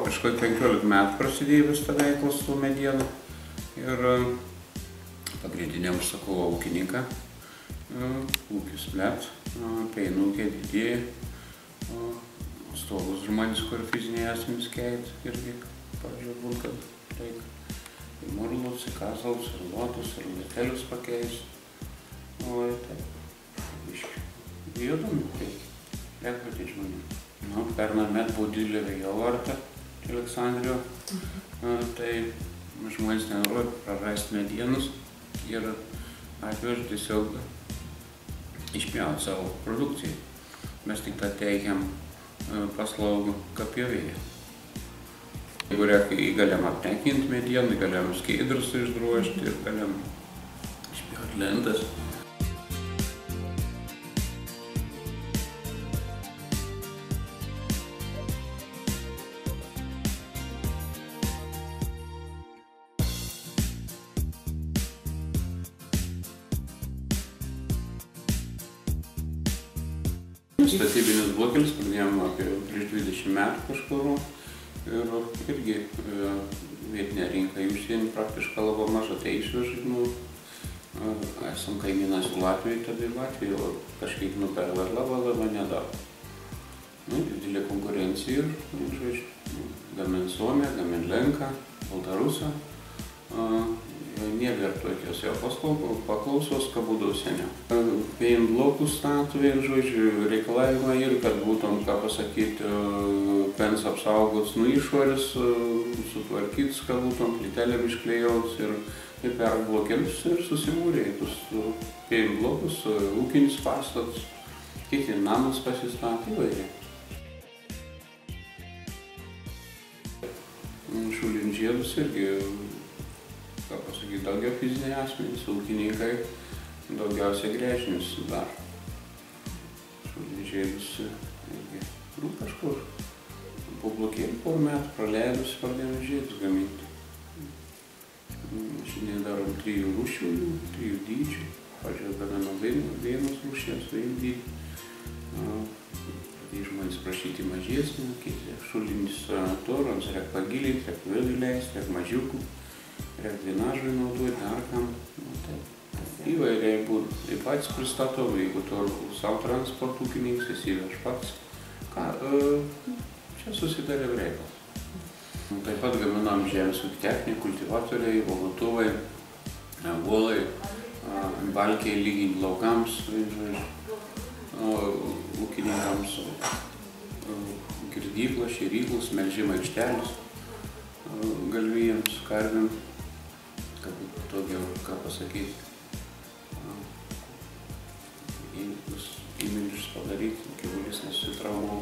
Prieš 15 metų prasidėjo vis ta veikla su mediena ir pagrindinė užsakovo ūkininką, ūkis plėt, peinukė didėja, stovus žmonės, kur fiziniai asmenys keit irgi, pavyzdžiui, būn, kad reikia ir murlus, ir kazalus, ir lotus, ir lietelius pakeist. O taip, iškai, judam, reikia patyti žmonėm. Pernai met buvo didelė vėjovarta čia Aleksandrijoje, tai žmonės nenori prarasti medienos ir atvežti tiesiog išpjauti savo produkciją. Mes tik tą teikiam paslaugų kapjovėje. Jeigu reikia, galim aptekinti medieną, galim skaidrus išdrožti ir galim išpjauti lentas. Statybinis blokelis pradėjom apie prieš 20 metų kažkur ir irgi vietinė rinka į užsienį praktiškai labai maža, tai išveža, esam kaimynas su Latvijai, tada į Latviją, o kažkiek nuperla labai nedaro. Didelė konkurencija ir, gamin Suomiją, gamin Lenką, Baltarusą, nėra tokios jau paklausos, ką būdavo seniau. Vien blokus statų, reikalavimai ir kad būtum, ką pasakyti, pens apsaugots nuo išorės, sutvarkyts, kad būtum plytelėm išklėjauts ir perblokėlis ir susimūrė tus vien blokus, ūkinis pastatas, kiekvien namas pasistatė įvairiai. Šulint žiedus irgi, ką pasakyti, daugiau fiziniai asmenys, ūkininkai daugiausiai gręžinius sudaro. Šulint žiedus irgi, kažkur po blokėlį porą metų praleidus pradėjome žiedus gaminti. Šiandien darom 3 rūšių, 3 dydžių. Pavyzdžiui, gaminam vienos rūšies, vieną dydį. Pradėjo žmonės prašyti mažesnį, kiti šulinis torams, reikia pagilinti, reikia vėl įleisti, reikia mažiukų. Reikia drenažui naudoti, dar kam. Įvairiai būtų. Ir patys pristatau, jeigu to savo transporto ūkininkas, jis įveš pats. Čia susidarė reikalas. Taip pat gaminam žemės ūkio techniką, kultivatoriai, valutuvai, volai, balkiai lyginti laukams, ūkininkams, girdyklas, šėryklas, melžimo aikštelis galvijams, karvėm, kad būtų daugiau, ką pasakyti, įmilius padaryti, gyvulis nesusitraumuotų.